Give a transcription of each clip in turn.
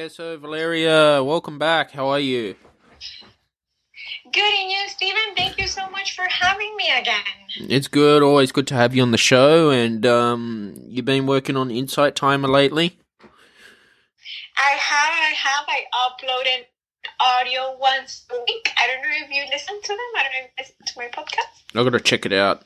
Yeah, so Valeria, welcome back. How are you? Good, and you, Stephen? Thank you so much for having me again. It's good. Always good to have you on the show. And you've been working on Insight Timer lately? I have. I uploaded audio once a week. I don't know if you listen to them. I don't know if you listen to my podcast. I've got to check it out.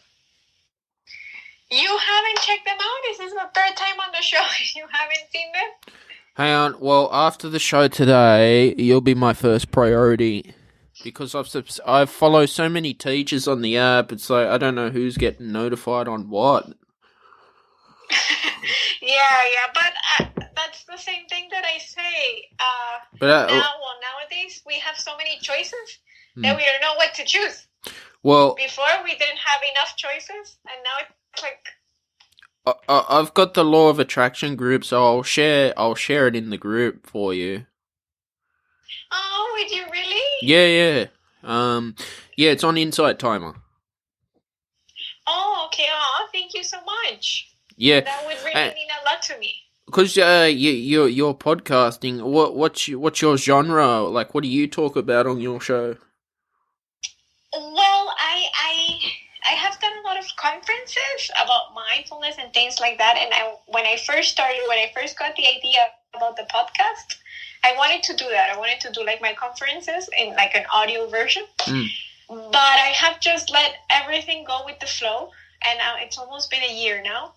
You haven't checked them out? This is my third time on the show. You haven't seen them? Hang on. Well, after the show today, you'll be my first priority. Because I've followed so many teachers on the app, it's like I don't know who's getting notified on what. Yeah, but that's the same thing that I say. Nowadays we have so many choices that we don't know what to choose. Well, before we didn't have enough choices, and now it's like I've got the law of attraction group, so I'll share it in the group for you. Oh, would you really? Yeah. Yeah, it's on Insight Timer. Oh, okay. Oh, thank you so much. Yeah, that would really mean a lot to me. Because you're podcasting. What's your genre? Like, what do you talk about on your show? Well, I have done a lot of conferences about mindfulness and things like that. And when I first got the idea about the podcast, I wanted to do that. I wanted to do like my conferences in like an audio version. But I have just let everything go with the flow. And now it's almost been a year now.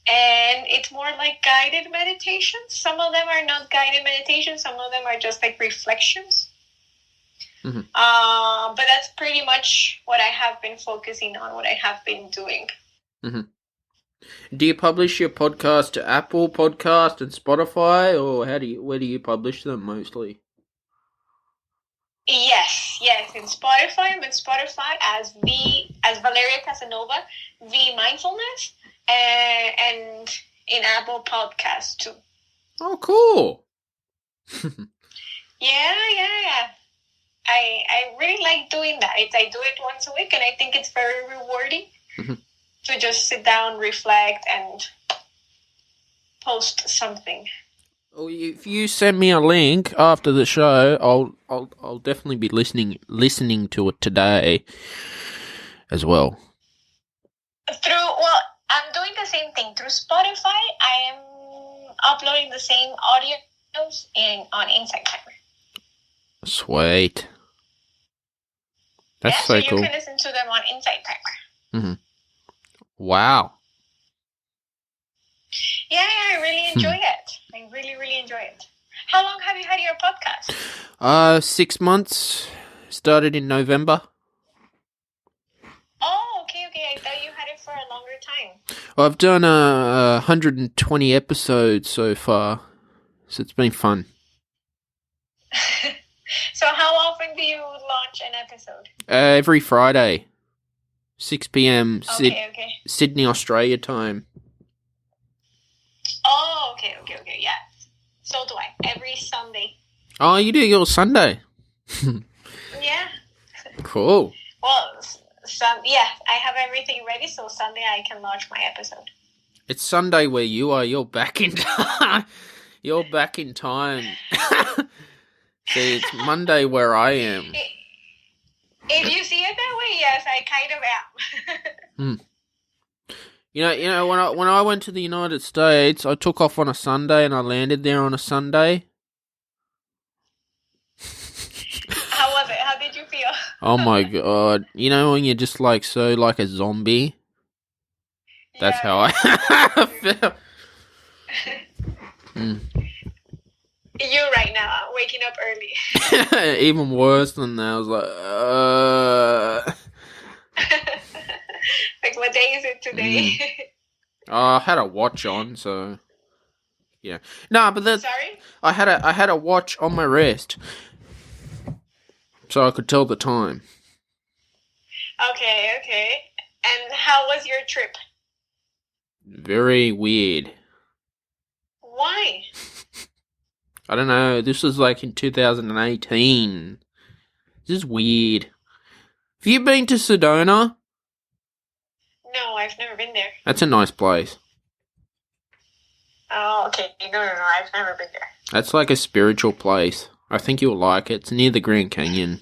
And it's more like guided meditations. Some of them are not guided meditations. Some of them are just like reflections. Mm-hmm. But that's pretty much what I have been focusing on, what I have been doing. Mm-hmm. Do you publish your podcast to Apple Podcast and Spotify, or where do you publish them mostly? Yes, in Spotify. I'm in Spotify as Valeria Casanova, the Mindfulness, and in Apple Podcasts too. Oh, cool. Yeah. I really like doing that. I do it once a week, and I think it's very rewarding to just sit down, reflect, and post something. Well, if you send me a link after the show, I'll definitely be listening to it today as well. I'm doing the same thing through Spotify. I am uploading the same audios on Insight Timer. Sweet. That's so cool. You can listen to them on Insight Timer. Mm-hmm. Wow. Yeah, I really enjoy it. I really, really enjoy it. How long have you had your podcast? 6 months. Started in November. Oh, okay. I thought you had it for a longer time. I've done 120 episodes so far, so it's been fun. So how often do you launch an episode? Every Friday, 6 p.m. Okay. Sydney, Australia time. Oh, okay, yeah. So do I, every Sunday. Oh, you do your Sunday? Yeah. Cool. Well, I have everything ready, so Sunday I can launch my episode. It's Sunday where you are. You're back in time. You're back in time. See, it's Monday where I am. If you see it that way, yes, I kind of am. You know, when I went to the United States, I took off on a Sunday and I landed there on a Sunday. How was it? How did you feel? Oh my god! You know when you're just like a zombie. That's how I felt. You right now, waking up early. Even worse than that. I was like, Like, what day is it today? I had a watch on, so yeah. No, but Sorry? I had a watch on my wrist, so I could tell the time. Okay. And how was your trip? Very weird. Why? I don't know. This was like in 2018. This is weird. Have you been to Sedona? No, I've never been there. That's a nice place. Oh, okay. No, I've never been there. That's like a spiritual place. I think you'll like it. It's near the Grand Canyon.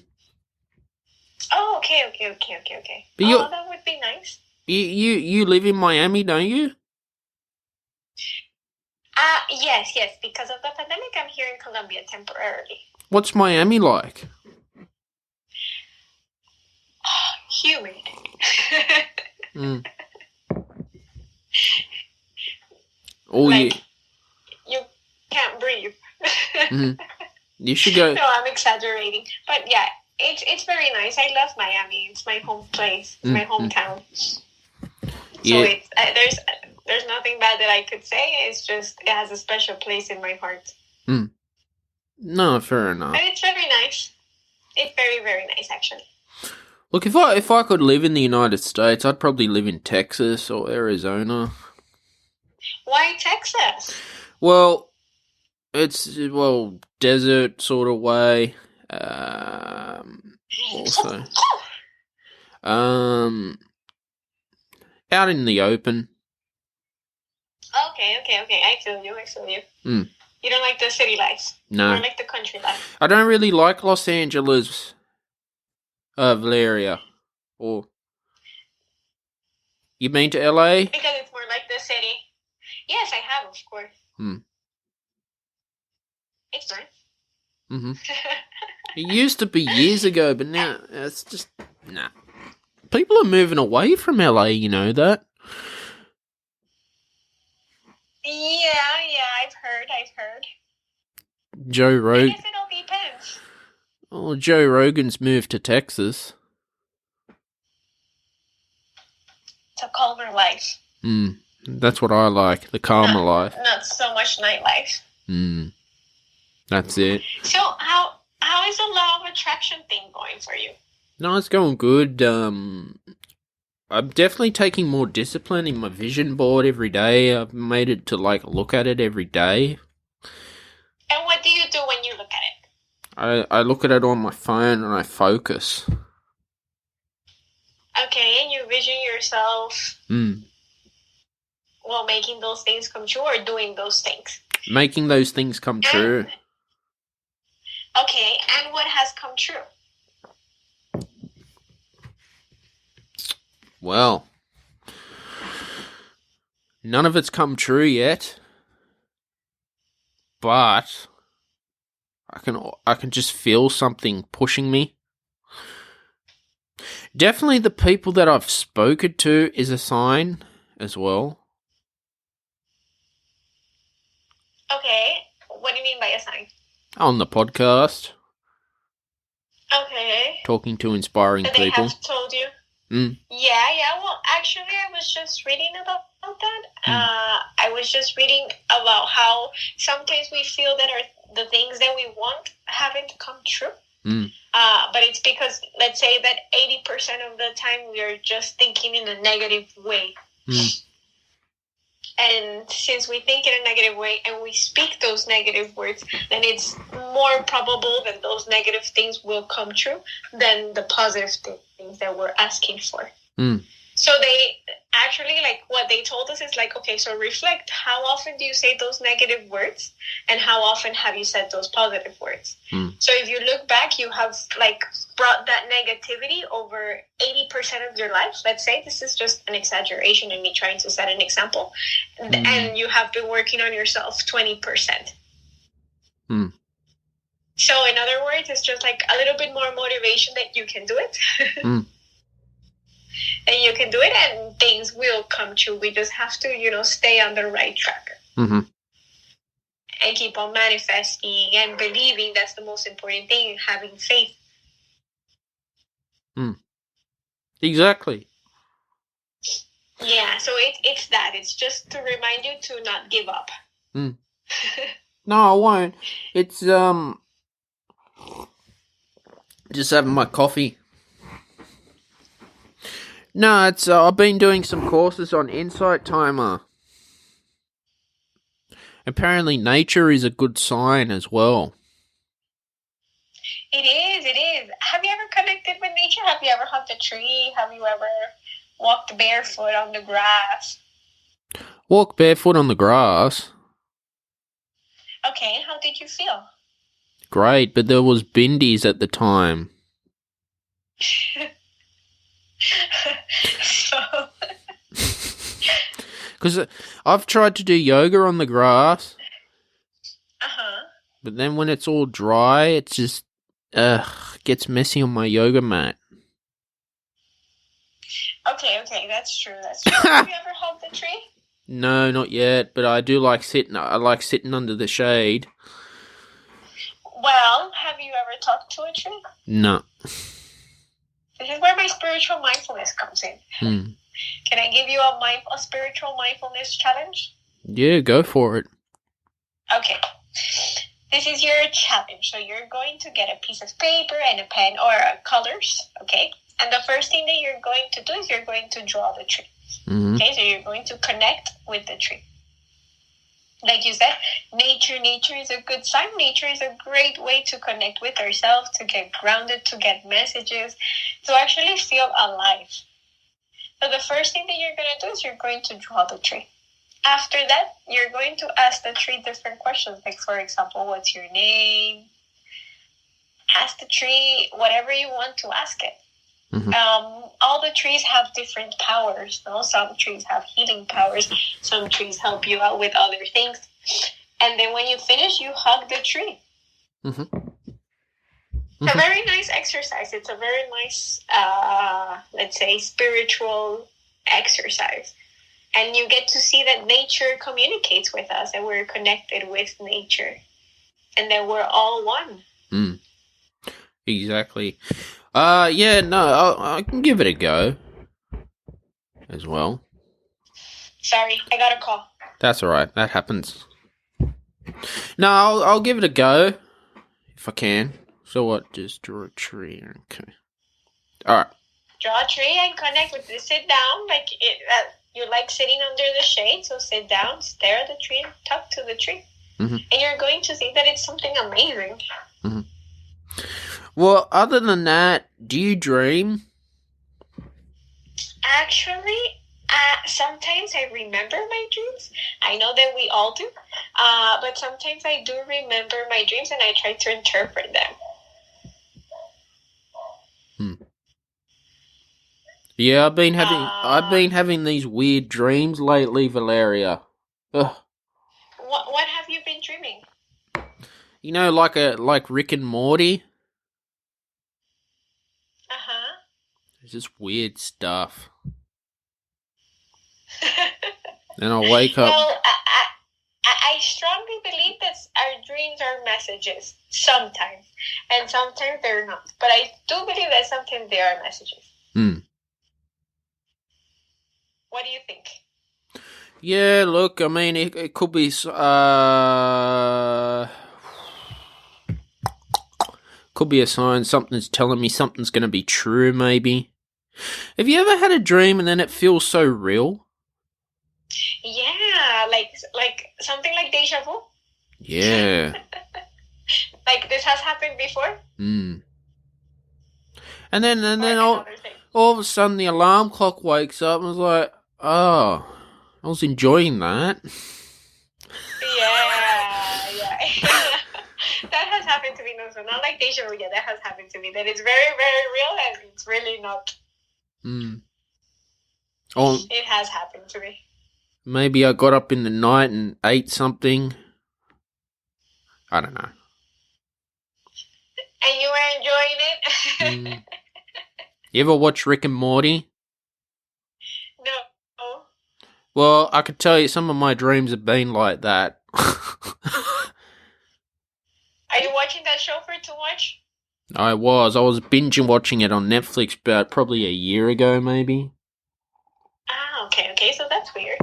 Oh, okay. But That would be nice. you live in Miami, don't you? Yes. Because of the pandemic, I'm here in Colombia temporarily. What's Miami like? Humid. Mm. Oh, you can't breathe. Mm. You should go. No, I'm exaggerating, but yeah, it's very nice. I love Miami. It's my home place. It's my hometown. So it's there's nothing bad that I could say. It's just it has a special place in my heart. Mm. No, fair enough. But it's very nice. It's very, very nice, actually. Look, if I could live in the United States, I'd probably live in Texas or Arizona. Why Texas? Well, it's desert sort of way. Also, out in the open. Okay. I feel you. Mm. You don't like the city life? No. You don't like the country life? I don't really like Los Angeles, Valeria. Or you been to LA? Because it's more like the city. Yes, I have, of course. It's nice. Mm-hmm. It used to be years ago, but now it's just nah. People are moving away from LA, you know that? Yeah, I've heard. Joe Rogan. I guess it all depends. Oh, Joe Rogan's moved to Texas. It's a calmer life. That's what I like, the calmer life. Not so much nightlife. That's it. So how is the law of attraction thing going for you? No, it's going good. I'm definitely taking more discipline in my vision board every day. I've made it to look at it every day. And what do you do when you look at it? I look at it on my phone and I focus. Okay, and you vision yourself making those things come true or doing those things? Making those things come true. Okay, and what has come true? Well, none of it's come true yet, but I can just feel something pushing me. Definitely the people that I've spoken to is a sign as well. Okay, what do you mean by a sign? On the podcast. Okay. Talking to inspiring people. They people. have told you? Yeah. Well, actually, I was just reading about that. I was just reading about how sometimes we feel that the things that we want haven't come true. But it's because, let's say that 80% of the time we are just thinking in a negative way. And since we think in a negative way and we speak those negative words, then it's more probable that those negative things will come true than the positive things that we're asking for. So they actually, what they told us is okay, so reflect. How often do you say those negative words? And how often have you said those positive words? So if you look back, you have, brought that negativity over 80% of your life. Let's say this is just an exaggeration and me trying to set an example. And you have been working on yourself 20%. So in other words, it's just a little bit more motivation that you can do it. And you can do it and things will come true. We just have to, stay on the right track. And keep on manifesting and believing. That's the most important thing, having faith. Exactly. Yeah, so it's that. It's just to remind you to not give up. No, I won't. It's, just having my coffee. No, it's I've been doing some courses on Insight Timer. Apparently nature is a good sign as well. It is. Have you ever connected with nature? Have you ever hugged a tree? Have you ever walked barefoot on the grass? Walk barefoot on the grass? Okay, how did you feel? Great, but there was bindies at the time. So, Because I've tried to do yoga on the grass, uh-huh. but then when it's all dry, it just gets messy on my yoga mat. Okay, that's true. Have you ever hugged a tree? No, not yet, but I do like sitting. I like sitting under the shade. Well, have you ever talked to a tree? No. This is where my spiritual mindfulness comes in. Can I give you a spiritual mindfulness challenge? Yeah, go for it. Okay. This is your challenge. So you're going to get a piece of paper and a pen or colors, okay? And the first thing that you're going to do is you're going to draw the tree. Mm-hmm. Okay, so you're going to connect with the tree. Like you said, nature is a good sign. Nature is a great way to connect with ourselves, to get grounded, to get messages, to actually feel alive. So the first thing that you're going to do is you're going to draw the tree. After that, you're going to ask the tree different questions. Like, for example, what's your name? Ask the tree whatever you want to ask it. Mm-hmm. All the trees have different powers. No? Some trees have healing powers. Some trees help you out with other things. And then when you finish, you hug the tree. Mm-hmm. It's a very nice exercise. It's a very nice, let's say, spiritual exercise. And you get to see that nature communicates with us, and we're connected with nature, and that we're all one. Exactly. Yeah, no, I can give it a go as well. Sorry, I got a call. That's all right. That happens. No, I'll give it a go if I can. So what? Just draw a tree. Okay. All right. Draw a tree and connect with it. Sit down like it. You like sitting under the shade, so sit down, stare at the tree, and talk to the tree. Mm-hmm. And you're going to see that it's something amazing. Mm-hmm. Well, other than that, do you dream? Actually, sometimes I remember my dreams. I know that we all do. But sometimes I do remember my dreams and I try to interpret them. Yeah, I've been having these weird dreams lately, Valeria. Ugh. What have you been dreaming? You know, like Rick and Morty. It's just weird stuff. And I'll wake up. Well, I strongly believe that our dreams are messages sometimes, and sometimes they're not. But I do believe that sometimes they are messages. What do you think? Yeah, look, I mean, it could be, could be a sign something's telling me something's going to be true, maybe. Have you ever had a dream and then it feels so real? Yeah, like something like deja vu. Yeah. Like this has happened before. And then all of a sudden the alarm clock wakes up and I was like, oh, I was enjoying that. Yeah. That has happened to me also. Not like deja vu, yeah, that has happened to me. That it's very, very real and it's really not. Oh, it has happened to me. Maybe I got up in the night and ate something. I don't know. And you were enjoying it? You ever watch Rick and Morty? No. Well, I could tell you some of my dreams have been like that. Are you watching that show for too much? I was binging watching it on Netflix about probably a year ago, maybe. Ah, okay, so that's weird.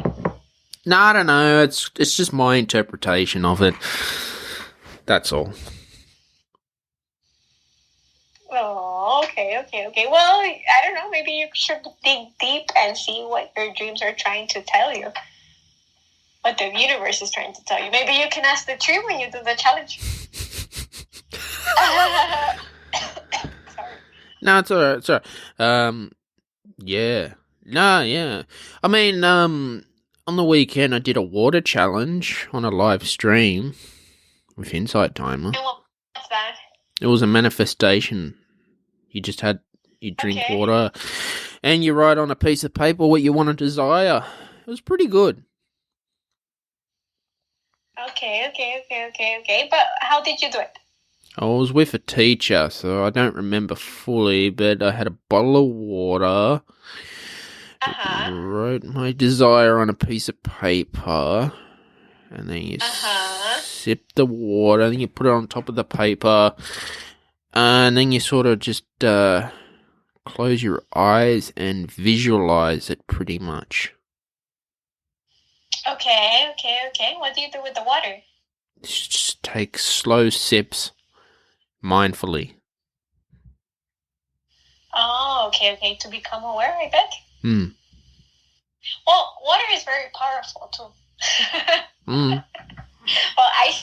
No, I don't know. It's just my interpretation of it. That's all. Oh, okay. Well, I don't know. Maybe you should dig deep and see what your dreams are trying to tell you. What the universe is trying to tell you. Maybe you can ask the tree when you do the challenge. Sorry. No, it's alright. Yeah. No, yeah. I mean, on the weekend I did a water challenge on a live stream. with Insight Timer. And what's that? It was a manifestation. You drink Okay. water and you write on a piece of paper what you want to desire. It was pretty good. Okay. But how did you do it? I was with a teacher, so I don't remember fully, but I had a bottle of water. Wrote my desire on a piece of paper, and then you sip the water, then you put it on top of the paper, and then you sort of just close your eyes and visualize it pretty much. Okay. What do you do with the water? Just take slow sips mindfully. Oh, okay. To become aware, I bet. Well, water is very powerful too. Well, I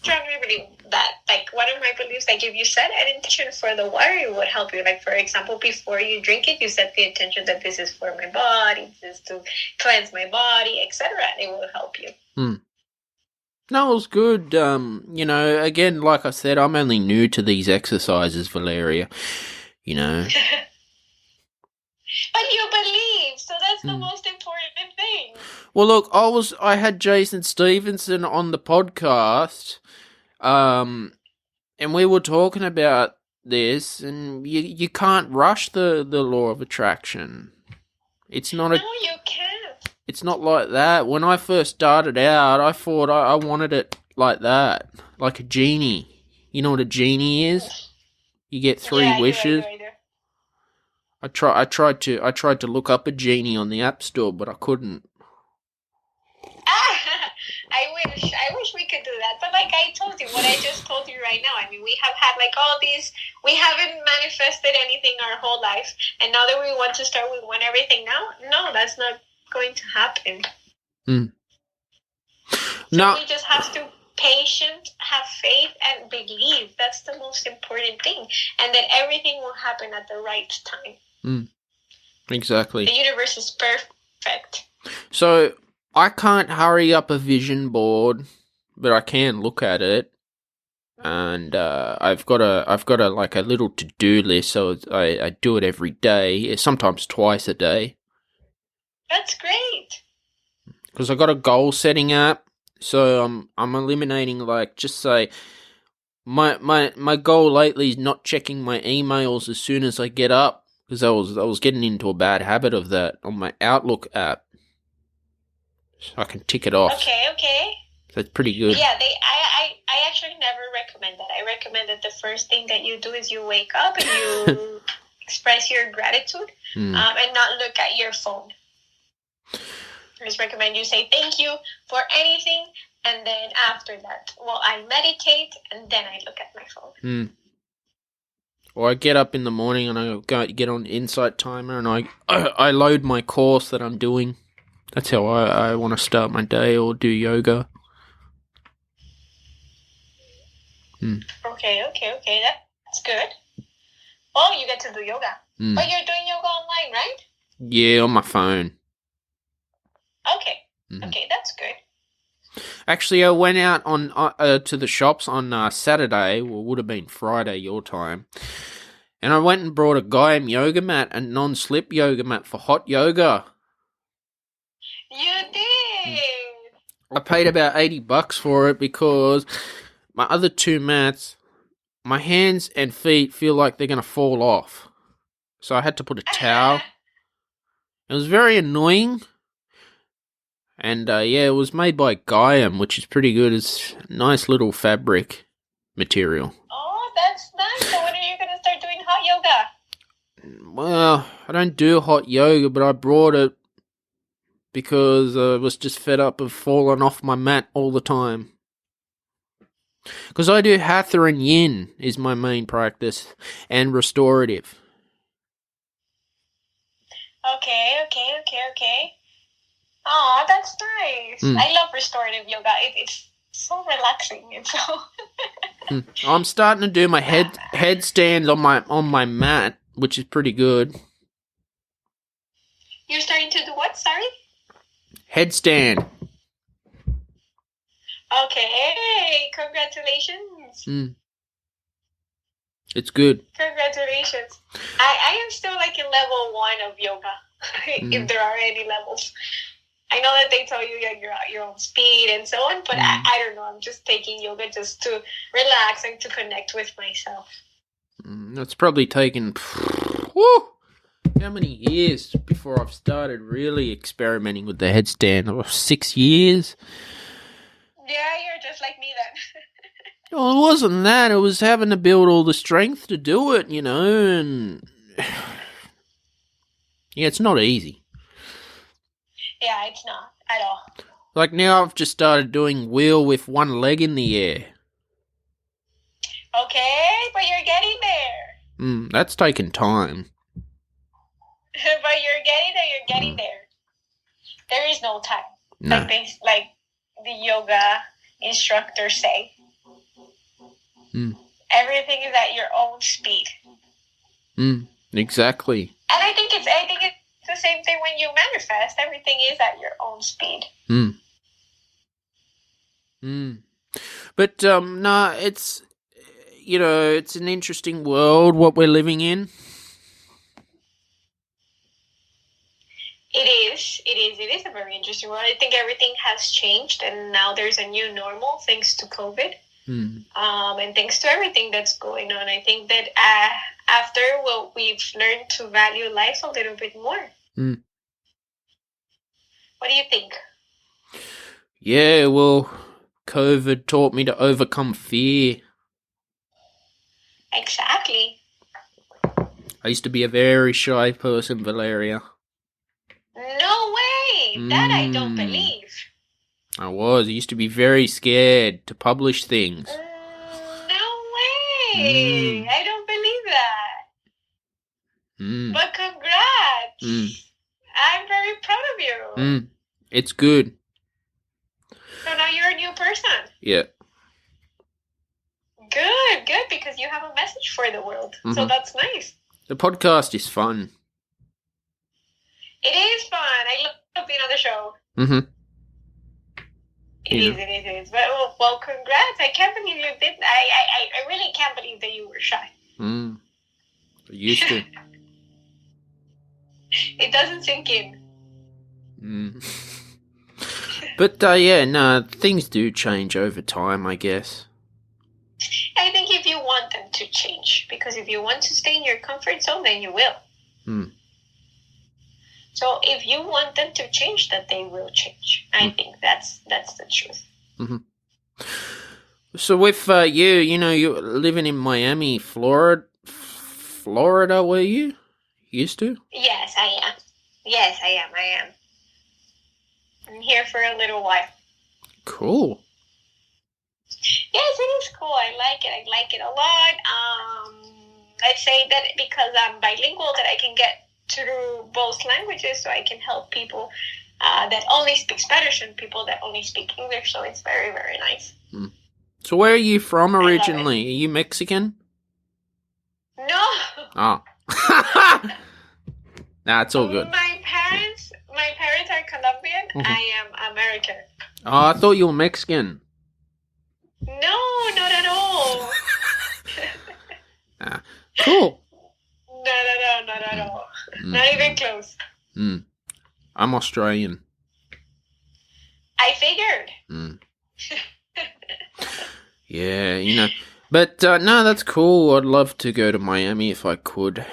strongly believe that, like, one of my beliefs, like, if you set an intention for the water, it would help you. Like, for example, before you drink it, you set the intention that this is for my body, this is to cleanse my body, etc. It will help you. No, it was good. Again, like I said, I'm only new to these exercises, Valeria. But you believe, so that's the most important thing. Well, look, I had Jason Stevenson on the podcast, and we were talking about this, and you can't rush the law of attraction. It's not No, you can't. It's not like that. When I first started out, I thought I wanted it like that, like a genie. You know what a genie is? You get 3 wishes. I do. I tried to look up a genie on the App Store, but I couldn't. I wish we could do that. But like I told you, what I just told you right now, I mean, we have had like all these, we haven't manifested anything our whole life. And now that we want to start, we want everything now. No, that's not going to happen. So we just have to patient, have faith, and believe. That's the most important thing. And that everything will happen at the right time. Exactly. The universe is perfect. So I can't hurry up a vision board, but I can look at it, and I've got a like a little to-do list, so I do it every day, sometimes twice a day. That's great. Because I got a goal setting app, so I'm eliminating, like, just say my goal lately is not checking my emails as soon as I get up, because I was getting into a bad habit of that on my Outlook app. So I can tick it off. Okay. So it's pretty good. Yeah, I actually never recommend that. I recommend that the first thing that you do is you wake up and you express your gratitude and not look at your phone. I just recommend you say thank you for anything, and then after that, I meditate and then I look at my phone. Or I get up in the morning and I get on Insight Timer and I load my course that I'm doing. That's how I want to start my day, or do yoga. Okay. That's good. Well, you get to do yoga. But you're doing yoga online, right? Yeah, on my phone. Okay, that's good. Actually, I went out on to the shops on Saturday, or would have been Friday your time, and I went and brought a Gaiam yoga mat, a non-slip yoga mat for hot yoga. You did. I paid about $80 for it because my other 2 mats, my hands and feet feel like they're going to fall off. So I had to put a towel. It was very annoying. And it was made by Gaiam, which is pretty good. It's a nice little fabric material. Oh, that's nice. So when are you going to start doing hot yoga? Well, I don't do hot yoga, but I brought it because I was just fed up of falling off my mat all the time. Because I do Hatha and Yin is my main practice, and restorative. Okay. Oh, that's nice. I love restorative yoga. It's so relaxing. It's so. I'm starting to do my headstand on my mat, which is pretty good. You're starting to do what? Sorry. Headstand. Okay, congratulations. Mm. It's good. Congratulations. I am still like in level 1 of yoga, if there are any levels. I know that they tell you you're at your own speed and so on, but I don't know. I'm just taking yoga just to relax and to connect with myself. That's probably taken, woo, how many years before I've started really experimenting with the headstand? 6 years? Yeah, you're just like me then. Well, it wasn't that. It was having to build all the strength to do it, and yeah, it's not easy. Yeah, it's not at all. Like now I've just started doing wheel with one leg in the air. Okay, but you're getting there. That's taken time. But you're getting there. There is no time. No. Like the yoga instructors say. Everything is at your own speed. Exactly. And I think it's the same thing when you manifest. Everything is at your own speed. But no, it's it's an interesting world what we're living in. It is a very interesting world. I think everything has changed, and now there's a new normal thanks to COVID. And thanks to everything that's going on. I think that after we've learned to value life a little bit more. What do you think? Yeah, well, COVID taught me to overcome fear. Exactly. I used to be a very shy person, Valeria. No way! That I don't believe. I used to be very scared to publish things. No way! I don't believe that. But congrats! I'm very proud of you. It's good. So now you're a new person. Yeah. Good, because you have a message for the world. So that's nice. The podcast is fun. It is fun. I love being on the show. It is. But, well, congrats. I can't believe you did. I really can't believe that you were shy. I used to. It doesn't sink in. But, things do change over time, I guess. I think if you want them to change. Because if you want to stay in your comfort zone, then you will. So if you want them to change, that they will change. I think that's the truth. So with you're living in Miami, Florida, were you? Used to? Yes, I am. I'm here for a little while. Cool. Yes, it is cool. I like it a lot. I'd say that because I'm bilingual, that I can get through both languages, so I can help people that only speak Spanish and people that only speak English. So it's very, very nice. So where are you from originally? Are you Mexican? No. Oh. Nah, it's all good. My parents are Colombian. I am American. Oh, I thought you were Mexican. No, not at all. Cool. No, not at all. Not even close. I'm Australian. I figured. Yeah, But, no, that's cool. I'd love to go to Miami if I could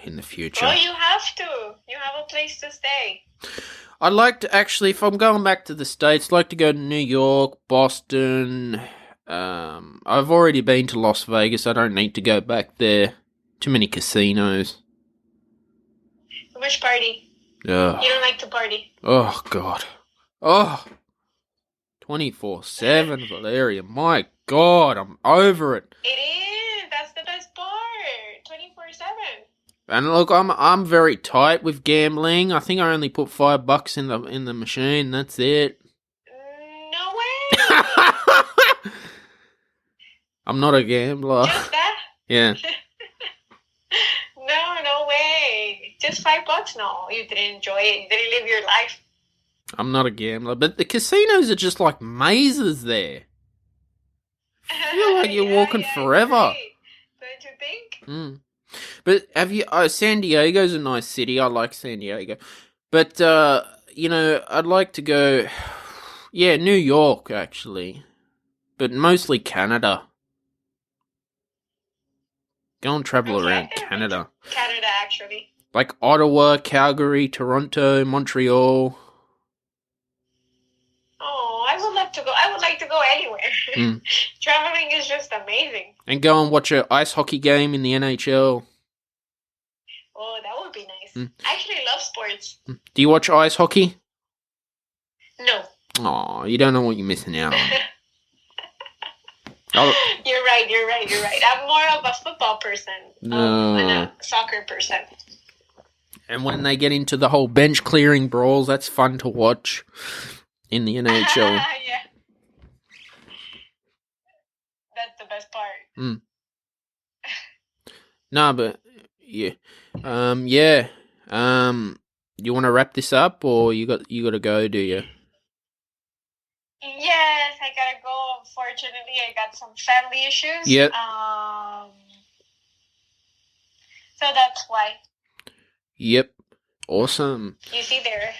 in the future. Well, you have to. You have a place to stay. I'd like to actually, if I'm going back to the States, I'd like to go to New York, Boston. I've already been to Las Vegas. I don't need to go back there. Too many casinos. Too much party. Ugh. You don't like to party. Oh, God. Oh. 24/7, Valeria. My God, I'm over it. It is. That's the best part. 24/7. And look, I'm very tight with gambling. I think I only put $5 in the machine. That's it. No way. I'm not a gambler. Just that? Yeah. No way. Just $5? No, you didn't enjoy it. You didn't live your life. I'm not a gambler, but the casinos are just like mazes there. I feel like you're walking forever. Right. Don't you think? Mm. But have you? San Diego's a nice city. I like San Diego. But I'd like to go. Yeah, New York actually, but mostly Canada. Go and travel around Canada. Canada, actually. Like Ottawa, Calgary, Toronto, Montreal. Oh, I would love to go. I would like to go anywhere. Mm. Traveling is just amazing. And go and watch an ice hockey game in the NHL. Oh, that would be nice. I actually love sports. Do you watch ice hockey? No. Oh, you don't know what you're missing out on. You're right. I'm more of a football person than a soccer person. And when they get into the whole bench clearing brawls, that's fun to watch in the NHL. Yeah. That's the best part. Mm. No, but yeah. Yeah. You want to wrap this up, or you got to go, do you? Yes, I gotta go. Unfortunately, I got some family issues. Yep. So that's why. Yep. Awesome. You see there.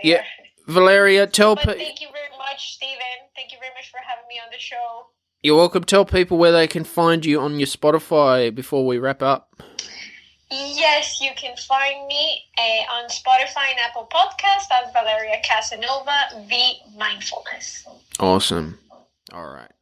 Yeah. Valeria, tell people. Thank you very much, Steven. Thank you very much for having me on the show. You're welcome. Tell people where they can find you on your Spotify before we wrap up. Yes, you can find me on Spotify and Apple Podcasts as Valeria Casanova, The Mindfulness. Awesome. All right.